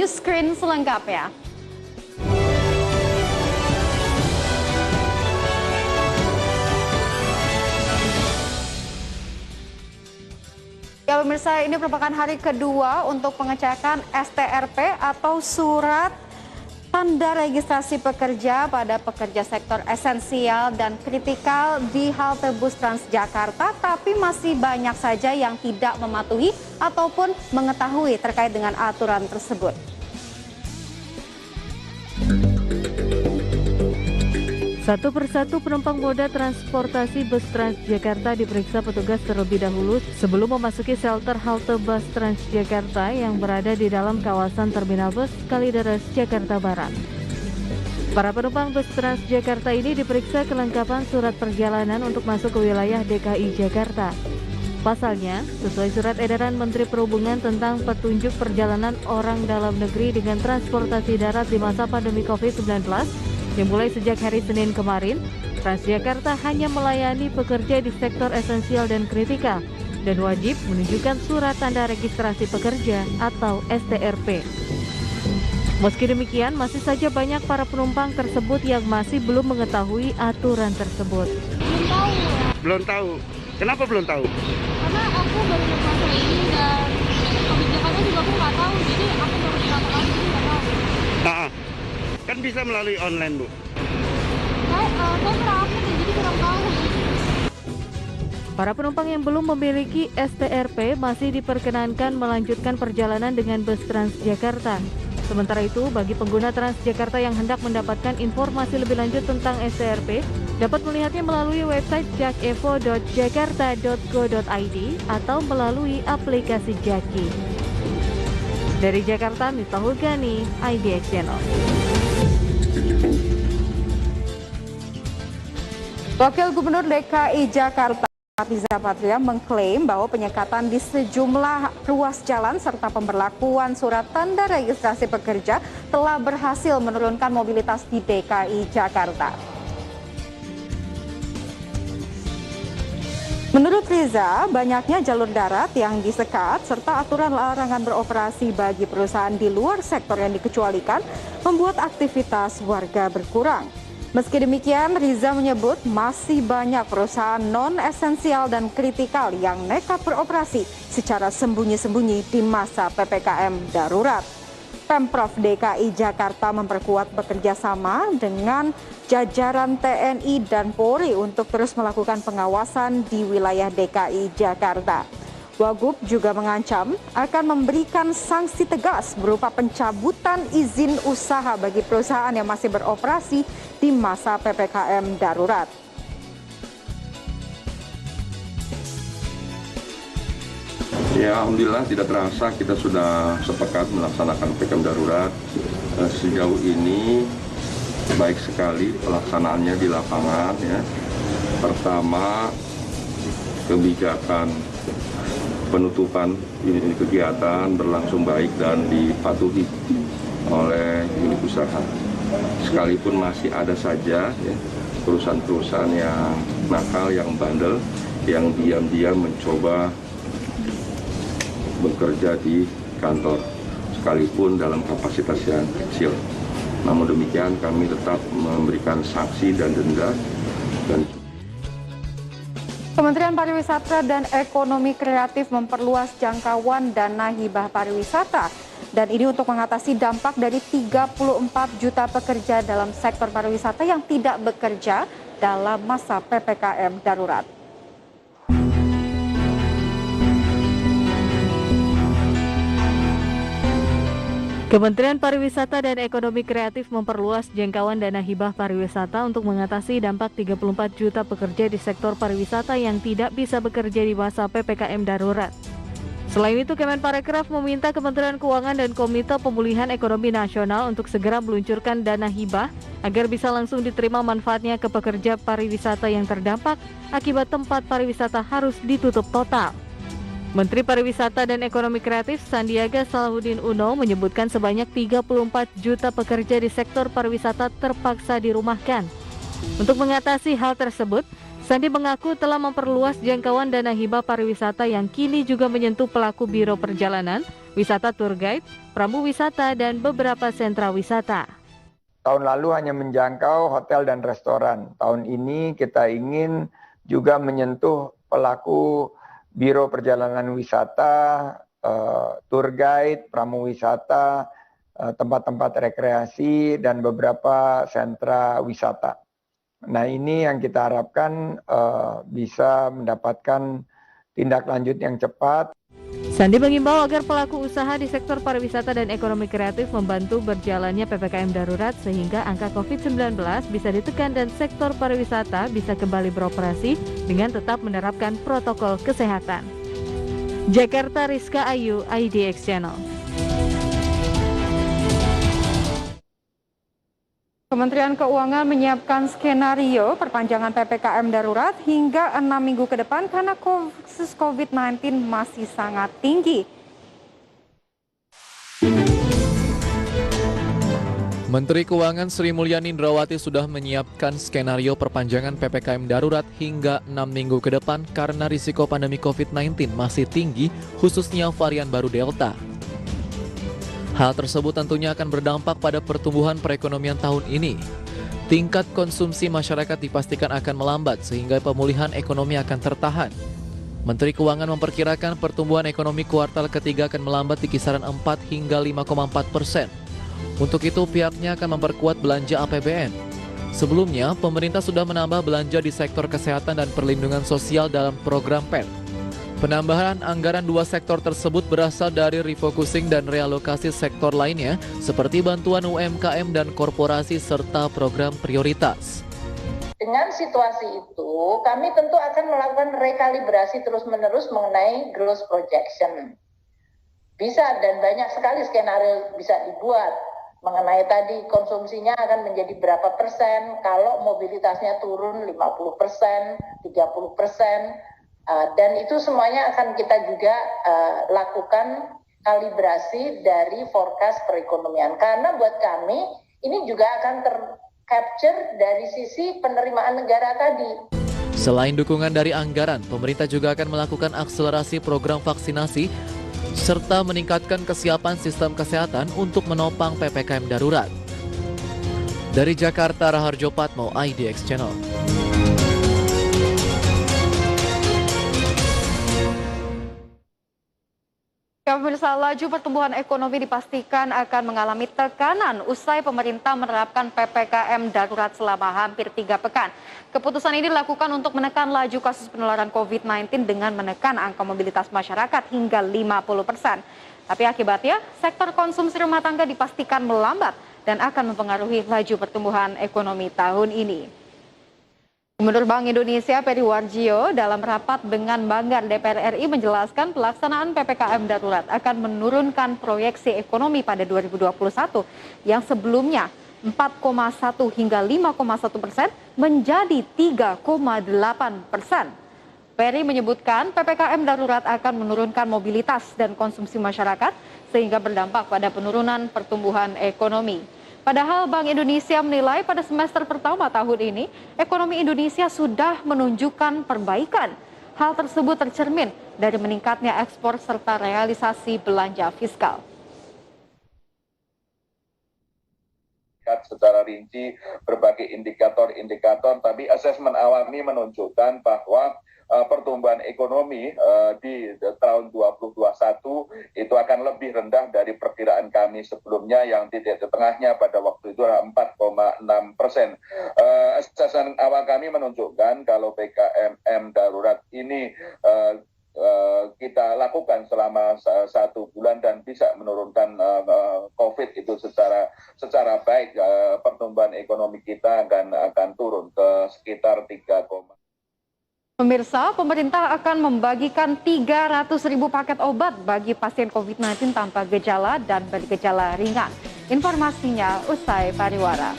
news screen selengkapnya. Ya pemirsa, ini merupakan hari kedua untuk pengecekan STRP atau surat tanda registrasi pekerja pada pekerja sektor esensial dan kritikal di halte bus Transjakarta, tapi masih banyak saja yang tidak mematuhi ataupun mengetahui terkait dengan aturan tersebut. Satu persatu penumpang moda transportasi bus Transjakarta diperiksa petugas terlebih dahulu sebelum memasuki shelter halte bus Transjakarta yang berada di dalam kawasan terminal bus Kalideres, Jakarta Barat. Para penumpang bus Transjakarta ini diperiksa kelengkapan surat perjalanan untuk masuk ke wilayah DKI Jakarta. Pasalnya, sesuai surat edaran Menteri Perhubungan tentang petunjuk perjalanan orang dalam negeri dengan transportasi darat di masa pandemi COVID-19, yang mulai sejak hari Senin kemarin, Transjakarta hanya melayani pekerja di sektor esensial dan kritikal dan wajib menunjukkan surat tanda registrasi pekerja atau STRP. Meski demikian, masih saja banyak para penumpang tersebut yang masih belum mengetahui aturan tersebut. Belum tahu ya. Belum tahu. Kenapa belum tahu? Karena aku baru ke masa ini dan kebijakannya juga aku nggak tahu. Jadi aku baru pertama kali jadi nggak tahu. Nah, kan bisa melalui online, Bu. Saya kurang update ya, jadi kurang tahu. Para penumpang yang belum memiliki STRP masih diperkenankan melanjutkan perjalanan dengan bus Transjakarta. Sementara itu, bagi pengguna Transjakarta yang hendak mendapatkan informasi lebih lanjut tentang STRP, dapat melihatnya melalui website jakevo.jakarta.go.id atau melalui aplikasi Jaki. Dari Jakarta, Miftahul Gani, IDX Channel. Wakil Gubernur DKI Jakarta Riza Patria mengklaim bahwa penyekatan di sejumlah ruas jalan serta pemberlakuan surat tanda registrasi pekerja telah berhasil menurunkan mobilitas di DKI Jakarta. Menurut Riza, banyaknya jalur darat yang disekat serta aturan larangan beroperasi bagi perusahaan di luar sektor yang dikecualikan membuat aktivitas warga berkurang. Meski demikian, Riza menyebut masih banyak perusahaan non-esensial dan kritikal yang nekat beroperasi secara sembunyi-sembunyi di masa PPKM darurat. Pemprov DKI Jakarta memperkuat bekerja sama dengan jajaran TNI dan Polri untuk terus melakukan pengawasan di wilayah DKI Jakarta. Wagub juga mengancam akan memberikan sanksi tegas berupa pencabutan izin usaha bagi perusahaan yang masih beroperasi di masa PPKM darurat. Ya, alhamdulillah tidak terasa kita sudah sepekan melaksanakan PPKM darurat. Sejauh ini baik sekali pelaksanaannya di lapangan ya. Pertama, kebijakan penutupan unit kegiatan berlangsung baik dan dipatuhi oleh unit usaha. Sekalipun masih ada saja ya, perusahaan-perusahaan yang nakal, yang bandel, yang diam-diam mencoba bekerja di kantor, sekalipun dalam kapasitas yang kecil. Namun demikian kami tetap memberikan sanksi dan denda. Kementerian Pariwisata dan Ekonomi Kreatif memperluas jangkauan dana hibah pariwisata. Dan ini untuk mengatasi dampak dari 34 juta pekerja dalam sektor pariwisata yang tidak bekerja dalam masa PPKM darurat. Kementerian Pariwisata dan Ekonomi Kreatif memperluas jangkauan dana hibah pariwisata untuk mengatasi dampak 34 juta pekerja di sektor pariwisata yang tidak bisa bekerja di masa PPKM darurat. Selain itu, Kemenparekraf meminta Kementerian Keuangan dan Komite Pemulihan Ekonomi Nasional untuk segera meluncurkan dana hibah agar bisa langsung diterima manfaatnya ke pekerja pariwisata yang terdampak akibat tempat pariwisata harus ditutup total. Menteri Pariwisata dan Ekonomi Kreatif Sandiaga Salahuddin Uno menyebutkan sebanyak 34 juta pekerja di sektor pariwisata terpaksa dirumahkan. Untuk mengatasi hal tersebut, Sandi mengaku telah memperluas jangkauan dana hibah pariwisata yang kini juga menyentuh pelaku biro perjalanan, wisata tour guide, pramu wisata, dan beberapa sentra wisata. Tahun lalu hanya menjangkau hotel dan restoran. Tahun ini kita ingin juga menyentuh pelaku biro perjalanan wisata, tour guide, pramu wisata, tempat-tempat rekreasi, dan beberapa sentra wisata. Nah, ini yang kita harapkan bisa mendapatkan tindak lanjut yang cepat. Sandi mengimbau agar pelaku usaha di sektor pariwisata dan ekonomi kreatif membantu berjalannya PPKM darurat sehingga angka COVID-19 bisa ditekan dan sektor pariwisata bisa kembali beroperasi dengan tetap menerapkan protokol kesehatan. Jakarta, Rizka Ayu, IDX Channel. Kementerian Keuangan menyiapkan skenario perpanjangan PPKM darurat hingga 6 minggu ke depan karena kasus COVID-19 masih sangat tinggi. Menteri Keuangan Sri Mulyani Indrawati sudah menyiapkan skenario perpanjangan PPKM darurat hingga 6 minggu ke depan karena risiko pandemi COVID-19 masih tinggi, khususnya varian baru Delta. Hal tersebut tentunya akan berdampak pada pertumbuhan perekonomian tahun ini. Tingkat konsumsi masyarakat dipastikan akan melambat sehingga pemulihan ekonomi akan tertahan. Menteri Keuangan memperkirakan pertumbuhan ekonomi kuartal ketiga akan melambat di kisaran 4 hingga 5,4%. Untuk itu pihaknya akan memperkuat belanja APBN. Sebelumnya, pemerintah sudah menambah belanja di sektor kesehatan dan perlindungan sosial dalam program PER. Penambahan anggaran dua sektor tersebut berasal dari refocusing dan realokasi sektor lainnya seperti bantuan UMKM dan korporasi serta program prioritas. Dengan situasi itu, kami tentu akan melakukan rekalibrasi terus-menerus mengenai growth projection. Bisa dan banyak sekali skenario bisa dibuat mengenai tadi konsumsinya akan menjadi berapa persen kalau mobilitasnya turun 50%, 30%. Dan itu semuanya akan kita juga lakukan kalibrasi dari forecast perekonomian. Karena buat kami ini juga akan tercapture dari sisi penerimaan negara tadi. Selain dukungan dari anggaran, pemerintah juga akan melakukan akselerasi program vaksinasi serta meningkatkan kesiapan sistem kesehatan untuk menopang PPKM darurat. Dari Jakarta, Raharjo Patmo, IDX Channel. Pemirsa, laju pertumbuhan ekonomi dipastikan akan mengalami tekanan usai pemerintah menerapkan PPKM darurat selama hampir 3 pekan. Keputusan ini dilakukan untuk menekan laju kasus penularan COVID-19 dengan menekan angka mobilitas masyarakat hingga 50%. Tapi akibatnya, sektor konsumsi rumah tangga dipastikan melambat dan akan mempengaruhi laju pertumbuhan ekonomi tahun ini. Gubernur Bank Indonesia Peri Warjio dalam rapat dengan Banggar DPR RI menjelaskan pelaksanaan PPKM darurat akan menurunkan proyeksi ekonomi pada 2021 yang sebelumnya 4,1 hingga 5,1% menjadi 3,8%. Peri menyebutkan PPKM darurat akan menurunkan mobilitas dan konsumsi masyarakat sehingga berdampak pada penurunan pertumbuhan ekonomi. Padahal Bank Indonesia menilai pada semester pertama tahun ini, ekonomi Indonesia sudah menunjukkan perbaikan. Hal tersebut tercermin dari meningkatnya ekspor serta realisasi belanja fiskal. Secara rinci berbagai indikator-indikator, tapi asesmen awal ini menunjukkan bahwa pertumbuhan ekonomi di tahun 2021 itu akan lebih rendah dari perkiraan kami sebelumnya yang titik tengahnya pada waktu itu adalah 4,6%. Asesmen awal kami menunjukkan kalau PPKM darurat ini kita lakukan selama 1 bulan dan bisa menurunkan COVID itu secara baik, pertumbuhan ekonomi kita akan turun ke sekitar 3. Pemirsa, pemerintah akan membagikan 300.000 paket obat bagi pasien COVID-19 tanpa gejala dan bergejala ringan. Informasinya usai pariwara.